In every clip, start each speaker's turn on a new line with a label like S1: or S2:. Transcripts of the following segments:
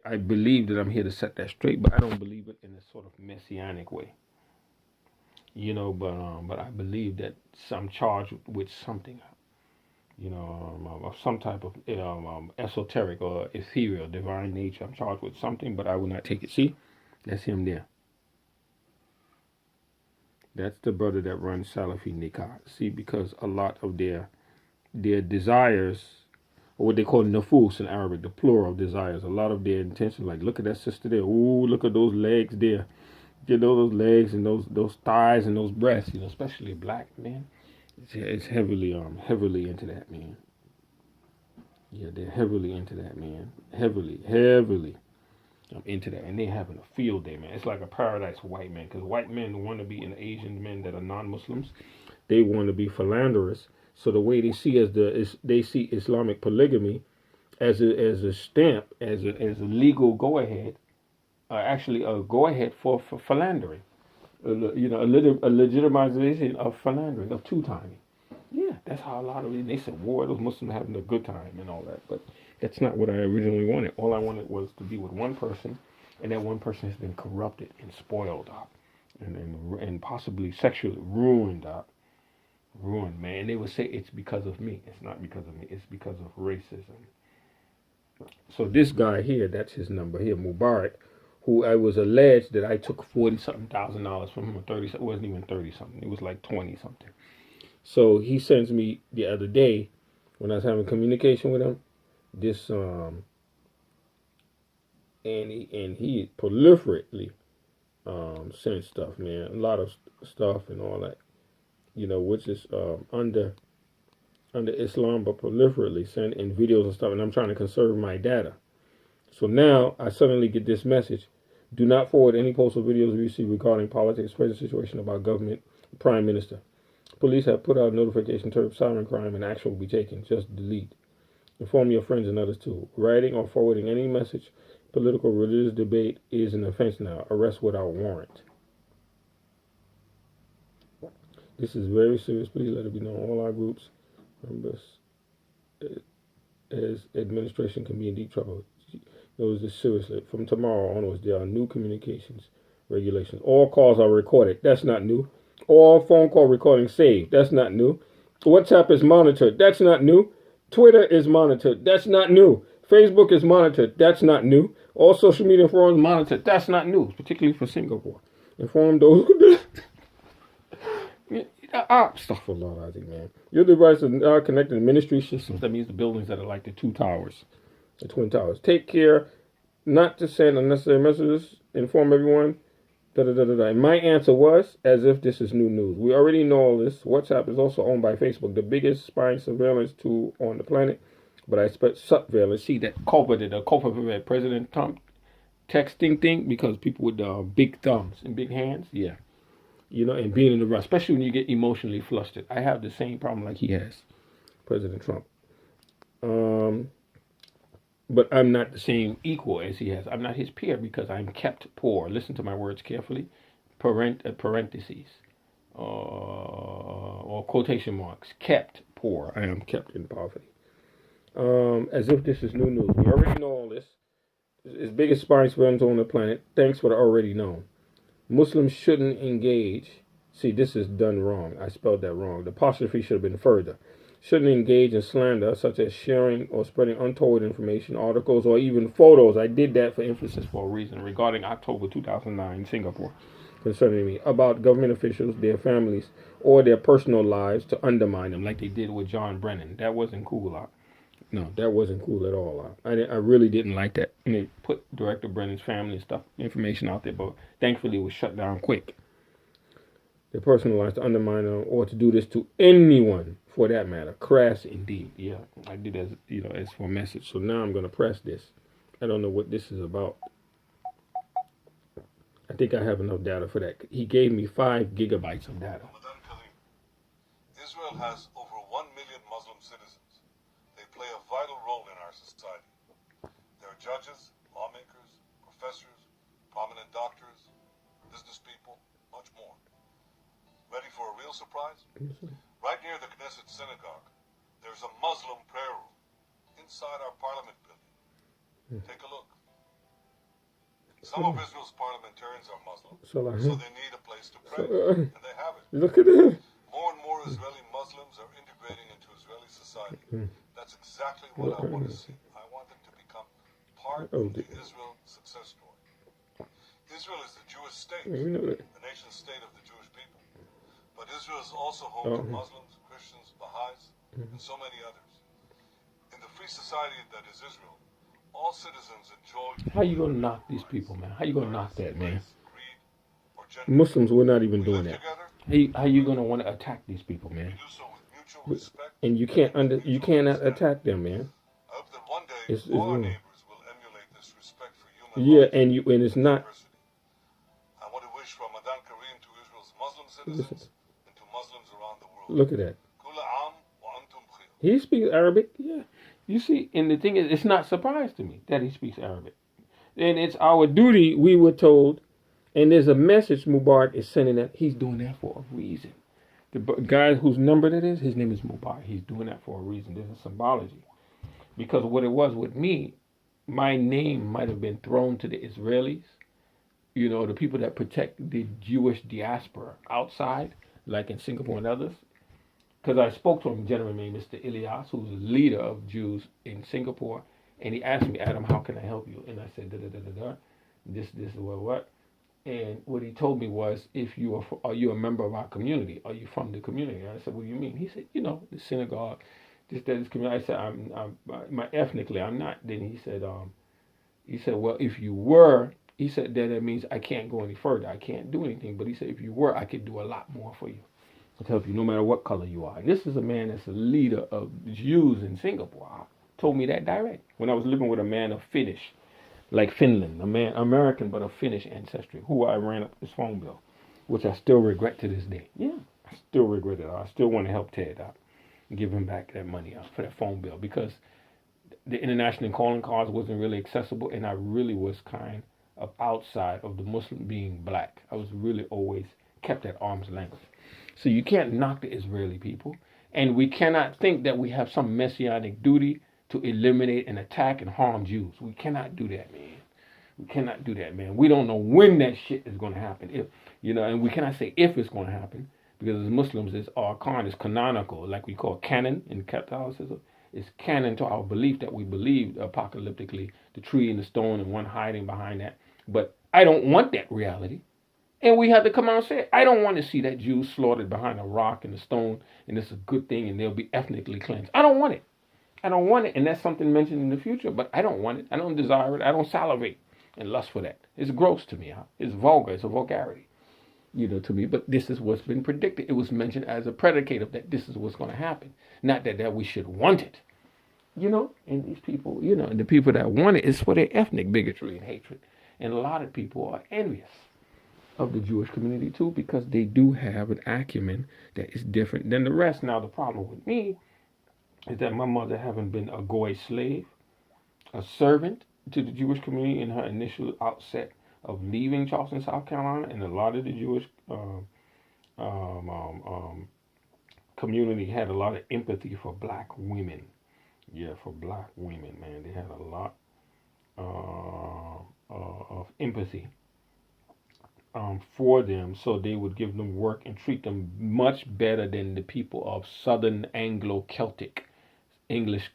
S1: I believe that I'm here to set that straight, but I don't believe it in a sort of messianic way. But I believe that I'm charged with something, of some type of esoteric or ethereal, divine nature. I'm charged with something, but I will not take it. See, that's him there. That's the brother that runs Salafi Nikah. See, because a lot of their desires, or what they call nafus in Arabic, the plural of desires, a lot of their intention, like look at that sister there. Ooh, look at those legs there. You know those legs and those thighs and those breasts. Especially black men. It's heavily into that, man. Yeah, they're heavily into that, man. Heavily. I'm into that, and they having a field day, man. It's like a paradise for white men, because white men want to be in Asian men that are non-Muslims. They want to be philanderers. So the way they see they see Islamic polygamy as a stamp, as a legal go ahead, actually a go ahead for philandering. A legitimization of philandering, of two timing. Yeah, that's how a lot of it. They said, "War, those Muslims are having a good time and all that," but that's not what I originally wanted. All I wanted was to be with one person, and that one person has been corrupted and spoiled up, and possibly sexually ruined up, ruined, man. And they would say it's because of me. It's not because of me. It's because of racism. So this guy here, that's his number here, Mubarak, who I was alleged that I took 40 something thousand dollars from him, or 30. It wasn't even 30 something. It was like 20 something. So he sends me the other day when I was having communication with him this and he proliferately sent stuff, man, a lot of stuff and all that, which is under Islam, but proliferately sending videos and stuff, and I'm trying to conserve my data. So now I suddenly get this message: do not forward any posts or videos you see regarding politics, present situation about government, prime minister. Police have put out a notification to cybercrime and action will be taken. Just delete. Inform your friends and others too. Writing or forwarding any message, political, religious debate is an offense now. Arrest without warrant. This is very serious. Please let it be known. All our groups members as administration can be in deep trouble. Knows this seriously. From tomorrow onwards, there are new communications regulations. All calls are recorded. That's not new. All phone call recordings saved. That's not new. WhatsApp is monitored. That's not new. Twitter is monitored. That's not new. Facebook is monitored. That's not new. All social media forums monitored. That's not new, particularly for Singapore. Inform those who stuff a lot, I think, man. Your devices are connected to ministry systems. That means the buildings that are like the two towers, the twin towers. Take care not to send unnecessary messages. Inform everyone. Da, da, da, da, da. And my answer was, as if this is new news. We already know all this. WhatsApp is also owned by Facebook, the biggest spying surveillance tool on the planet. But I expect surveillance. See that culprit President Trump texting thing, because people with big thumbs and big hands, yeah, and being in the rush, especially when you get emotionally flustered. I have the same problem like he has, President Trump. But I'm not the same equal as he has. I'm not his peer because I'm kept poor. Listen to my words carefully. Parentheses or quotation marks. Kept poor. I am kept in poverty. As if this is new news. We already know all this. It's biggest spying surveillance on the planet. Thanks for the already known. Muslims shouldn't engage. See, this is done wrong. I spelled that wrong. The apostrophe should have been further. Shouldn't engage in slander, such as sharing or spreading untoward information, articles, or even photos. I did that for emphasis for a reason regarding October 2009 Singapore, concerning me, about government officials, their families, or their personal lives to undermine them, like they did with John Brennan. That wasn't cool. No, that wasn't cool at all. I really didn't like that. And they put Director Brennan's family and stuff, information out there, but thankfully it was shut down quick. They personalized to undermine them or to do this to anyone for that matter. Crass indeed. Yeah, I did as for a message. So now I'm going to press this. I don't know what this is about. I think I have enough data for that. He gave me 5 gigabytes of data.
S2: Israel has over 1 million Muslim citizens. They play a vital role in our society. They're judges, lawmakers, professors, prominent doctors, business people, much more. Ready for a real surprise? Right near the Knesset synagogue, there's a Muslim prayer room inside our parliament building. Take a look. Some of Israel's parliamentarians are Muslim, so
S1: Salah.
S2: they need a place to pray,
S1: So,
S2: and they have it.
S1: look at that.
S2: More and more Israeli Muslims are integrating into Israeli society. That's exactly what I want to see. I want them to become part of the Israel success story. Israel is the Jewish state,
S1: We know that.
S2: the nation state of the Jewish people. But Israel is also home to Muslims, Christians, Baha'is, and so many others. In the free society that is Israel, all citizens enjoy
S1: How you gonna knock these people, man? How you gonna knock that, man?
S2: greed, or gender.
S1: Muslims were not even
S2: We
S1: doing
S2: live
S1: that.
S2: together,
S1: How you gonna want to attack these people,
S2: we
S1: man?
S2: do so with mutual respect.
S1: And you can't you cannot attack them, man.
S2: I hope that one day
S1: It's
S2: all our
S1: wrong.
S2: neighbors will emulate this respect for human
S1: Yeah,
S2: life
S1: and it's not.
S2: diversity. I want to wish Ramadan Kareem to Israel's Muslim citizens and to Muslims around the world.
S1: Look at that.
S2: Kula am wa antum bkhir.
S1: He speaks Arabic. Yeah. You see, and the thing is, it's not surprise to me that he speaks Arabic. And it's our duty, we were told, and there's a message Mubarak is sending that he's doing that for a reason. The guy whose number that is, his name is Mubarak. He's doing that for a reason. There's a symbology. Because what it was with me, my name might have been thrown to the Israelis, you know, the people that protect the Jewish diaspora outside, like in Singapore and others. Because I spoke to a gentleman named Mr. Ilyas, who's a leader of Jews in Singapore, and he asked me, Adam, how can I help you? And I said, da da da da da, this, what. And what he told me was, if you are you a member of our community? Are you from the community? And I said, what do you mean? He said, you know, the synagogue, this community. I said, I'm ethnically, I'm not. Then he said, well, if you were, he said, then that means I can't go any further. I can't do anything. But he said, if you were, I could do a lot more for you. To help you, no matter what color you are. And this is a man that's a leader of Jews in Singapore. Told me that direct. When I was living with a man of Finnish, like Finland, a man American but of Finnish ancestry, who I ran up his phone bill, which I still regret to this day. Yeah, I still regret it. I still want to help Ted out and give him back that money out for that phone bill because the international calling cards wasn't really accessible, and I really was kind of outside of the Muslim being black. I was really always kept at arm's length. So you can't knock the Israeli people. And we cannot think that we have some messianic duty to eliminate and attack and harm Jews. We cannot do that, man. We cannot do that, man. We don't know when that shit is going to happen. If, you know, and we cannot say if it's going to happen because as Muslims, it's arkan, it's canonical, like we call canon in Catholicism. It's canon to our belief that we believe apocalyptically, the tree and the stone and one hiding behind that. But I don't want that reality. And we have to come out and say, I don't want to see that Jews slaughtered behind a rock and a stone, and it's a good thing, and they'll be ethnically cleansed. I don't want it. I don't want it, and that's something mentioned in the future, but I don't want it. I don't desire it. I don't salivate and lust for that. It's gross to me. Huh? It's vulgar. It's a vulgarity, you know, to me. But this is what's been predicted. It was mentioned as a predicate of that this is what's going to happen. Not that we should want it, you know. And these people, you know, and the people that want it is for their ethnic bigotry and hatred. And a lot of people are envious of the Jewish community too, because they do have an acumen that is different than the rest. Now the problem with me is that my mother having been a goy slave, a servant to the Jewish community in her initial outset of leaving Charleston, South Carolina, and a lot of the Jewish community had a lot of empathy for black women. Yeah, for black women, man, they had a lot of empathy for them, so they would give them work and treat them much better than the people of Southern Anglo-Celtic, English,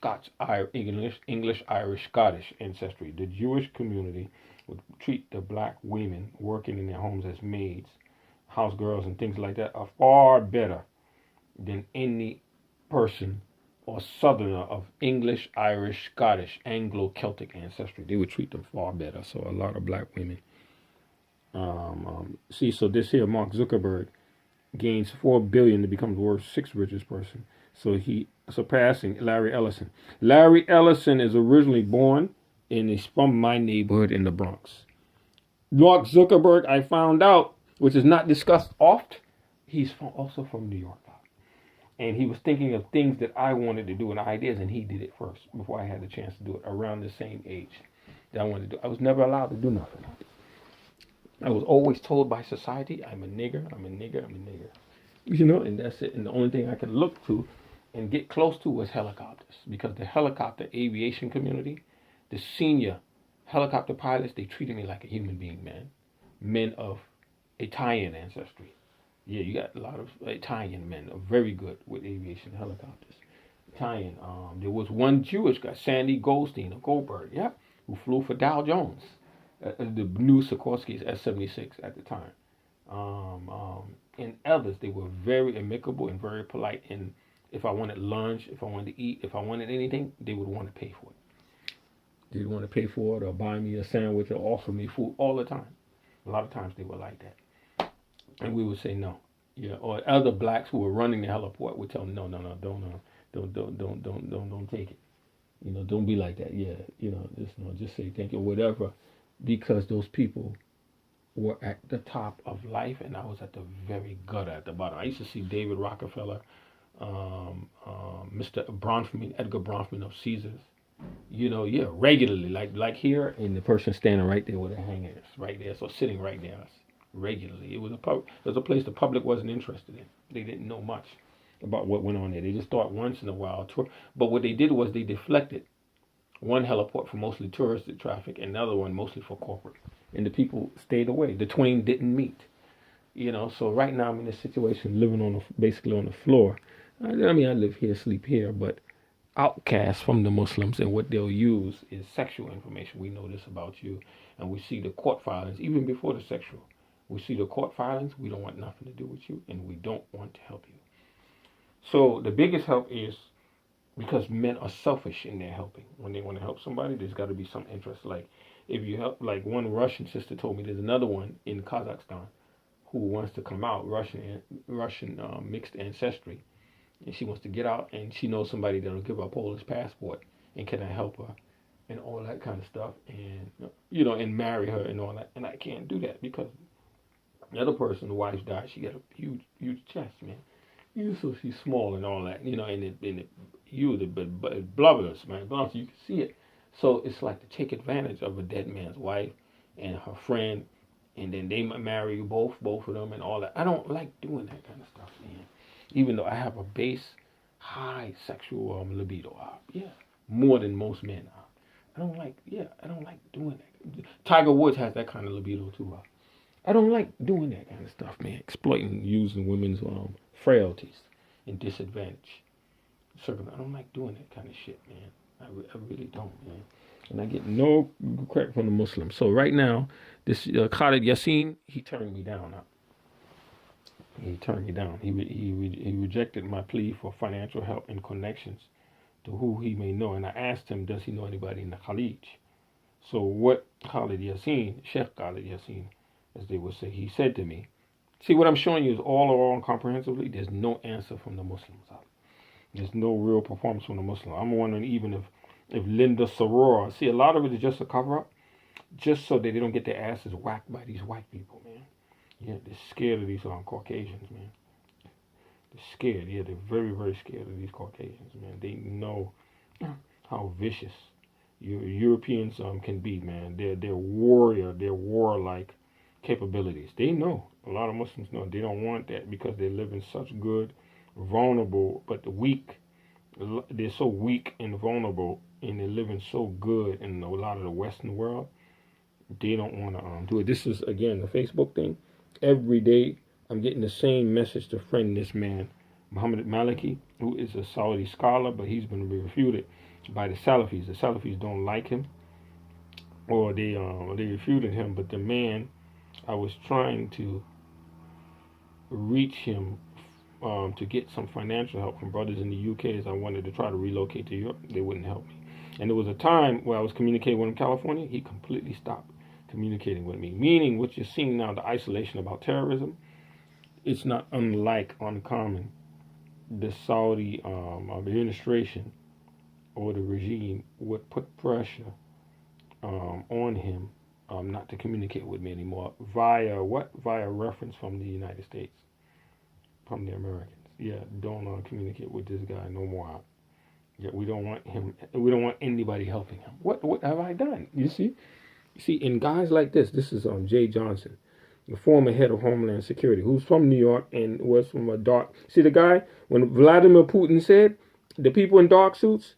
S1: Irish, Scottish ancestry. The Jewish community would treat the black women working in their homes as maids, house girls, and things like that are far better than any person or Southerner of English, Irish, Scottish, Anglo-Celtic ancestry. They would treat them far better. So a lot of black women. So this here, Mark Zuckerberg, gains $4 billion to become the world's sixth richest person. So he surpassing Larry Ellison. Larry Ellison is originally born and is from my neighborhood in the Bronx. Mark Zuckerberg, I found out, which is not discussed oft, he's also from New York. And he was thinking of things that I wanted to do and ideas, and he did it first before I had the chance to do it around the same age that I wanted to do. I was never allowed to do nothing. I was always told by society, I'm a nigger. You know, and that's it. And the only thing I could look to and get close to was helicopters. Because the helicopter aviation community, the senior Helicopter pilots, they treated me like a human being, man. Men of Italian ancestry. Yeah, you got a lot of Italian men are very good with aviation helicopters. Italian. There was one Jewish guy, Sandy Goldstein of Goldberg, yeah, who flew for Dow Jones, the new Sikorsky's S-76 at the time. And others, they were very amicable and very polite. And if I wanted lunch, if I wanted to eat, if I wanted anything, they would want to pay for it. They would want to pay for it or buy me a sandwich or offer me food all the time. A lot of times they were like that. And we would say no. Yeah, or other blacks who were running the heliport would tell them, no, don't take it. Don't be like that. Yeah, just say thank you, whatever, because those people were at the top of life, and I was at the very gutter, at the bottom. I used to see David Rockefeller, Mr. Bronfman, Edgar Bronfman of Caesars. Yeah, regularly, like here, and the person standing right there with their hangers, right there, so sitting right there, regularly. It was a place the public wasn't interested in. They didn't know much about what went on there. They just thought once in a while tour. But what they did was they deflected one heliport for mostly touristic traffic, and the other one mostly for corporate. And the people stayed away. The twain didn't meet. So right now I'm in this situation, living basically on the floor. I live here, sleep here, but outcasts from the Muslims, and what they'll use is sexual information. We know this about you, and we see the court filings even before the sexual. We see the court filings. We don't want nothing to do with you, and we don't want to help you. So the biggest help is because men are selfish in their helping. When they want to help somebody, there's got to be some interest. Like if you help, like one Russian sister told me, there's another one in Kazakhstan who wants to come out, Russian mixed ancestry, and she wants to get out, and she knows somebody that'll give her a Polish passport, and can I help her, and all that kind of stuff, and and marry her and all that, and I can't do that because the other person, the wife died. She got a huge chest, man. So she's small and all that, and the blubberous, man. You can see it. So it's like to take advantage of a dead man's wife and her friend, and then they marry both of them and all that. I don't like doing that kind of stuff, man. Even though I have a base, high sexual libido, yeah, more than most men. I don't like doing that. Tiger Woods has that kind of libido too. I don't like doing that kind of stuff, man. Exploiting, using women's frailties and disadvantage. I don't like doing that kind of shit, man. I really don't, man. And I get no credit from the Muslims. So right now, this Khalid Yassin, he turned me down. He turned me down. He rejected my plea for financial help and connections to who he may know. And I asked him, does he know anybody in the Khalij? So what Khalid Yassin, Sheikh Khalid Yassin, as they would say, he said to me, see, what I'm showing you is all along comprehensively, there's no answer from the Muslims. There's no real performance from the Muslims. I'm wondering even if Linda Sorora, see, a lot of it is just a cover-up, just so that they don't get their asses whacked by these white people, man. Yeah, they're scared of these Caucasians, man. They're scared. Yeah, they're very, very scared of these Caucasians, man. They know how vicious Europeans can be, man. They're warlike capabilities. They know. A lot of Muslims know. They don't want that because they live in such good, vulnerable, but the weak. They're so weak and vulnerable, and they're living so good in a lot of the Western world. They don't want to do it. This is again the Facebook thing. Every day I'm getting the same message to friend this man, Muhammad Maliki, who is a Saudi scholar, but he's been refuted by the Salafis. The Salafis don't like him, or they refuted him. But the man, I was trying to reach him to get some financial help from brothers in the UK, as I wanted to try to relocate to Europe. They wouldn't help me. And there was a time where I was communicating with him in California. He completely stopped communicating with me. Meaning, what you're seeing now, the isolation about terrorism, it's not uncommon. The Saudi administration or the regime would put pressure on him not to communicate with me anymore via reference from the United States, from the Americans. Yeah, don't communicate with this guy no more. Yeah, we don't want him. We don't want anybody helping him. What have I done? You see, in guys like this is Jay Johnson, the former head of Homeland Security, who's from New York and was from a dark. See the guy when Vladimir Putin said the people in dark suits,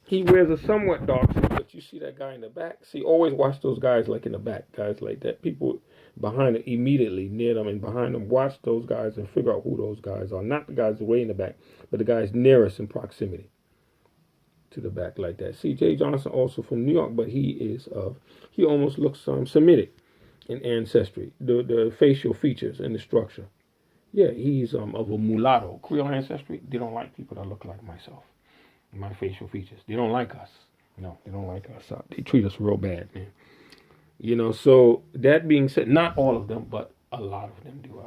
S1: He wears a somewhat dark suit, but you see that guy in the back. See, always watch those guys like in the back, guys like that. People behind them, immediately near them and behind them, watch those guys and figure out who those guys are. Not the guys way in the back, but the guys nearest in proximity to the back like that. C.J. Johnson also from New York, but he almost looks Semitic in ancestry. The facial features and the structure. Yeah, he's of a mulatto, Creole ancestry. They don't like people that look like myself. My facial features. They don't like us. No, they don't like us. They treat us real bad, man. So that being said, not all of them, but a lot of them do.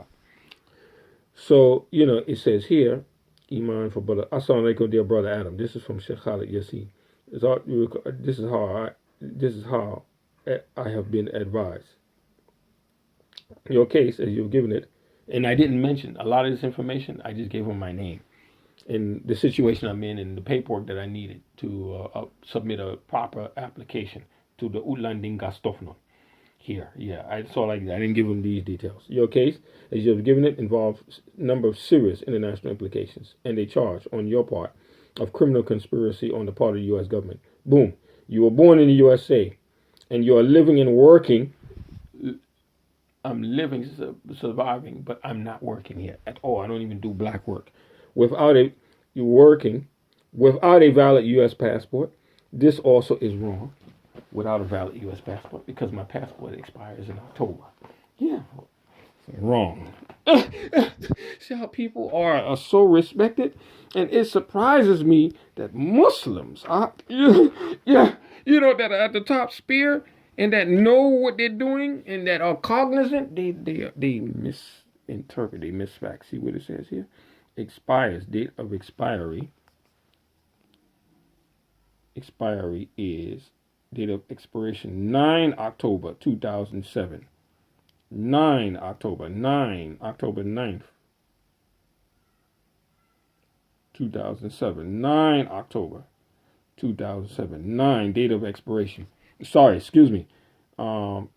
S1: So, it says here, Iman for brother. Assalamu alaikum, dear brother Adam. This is from Sheikh Khalid Yassin. This is how I have been advised. Your case, as you've given it, and I didn't mention a lot of this information. I just gave him my name and the situation I'm in and the paperwork that I needed to submit a proper application to the Utlandingasstofnun here. Yeah, that's all I did. I didn't give him these details. Your case, as you have given it, involves a number of serious international implications and a charge on your part of criminal conspiracy on the part of the U.S. government. Boom. You were born in the USA and you are living and working. I'm living, surviving, but I'm not working here at all. I don't even do black work. You're working without a valid U.S. passport. This also is wrong. Without a valid U.S. passport, because my passport expires in October. Yeah, wrong. See how people are so respected, and it surprises me that Muslims are, that are at the top spear and that know what they're doing and that are cognizant. They misinterpret, they misfact. See what it says here? Expires, date of expiry. Expiry is date of expiration 9 October 2007. 9 October 9th 2007. 9 October 2007. 9 date of expiration. Sorry, excuse me. 8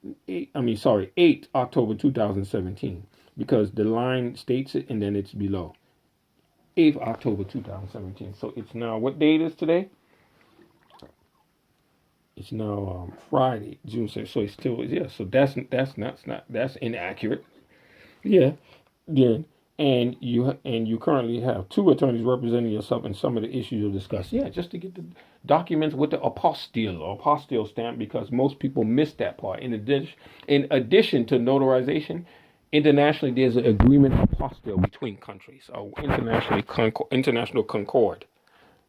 S1: October 2017, because the line states it and then it's below. 8th October 2017. So it's now, what date is today? It's now Friday, June 6th. So it's still, so that's inaccurate. Yeah. Then and you currently have 2 attorneys representing yourself in some of the issues you'll discuss. Yeah, just to get the documents with the apostille stamp, because most people miss that part. In addition to notarization, internationally there's an agreement apostille between countries, or international concord.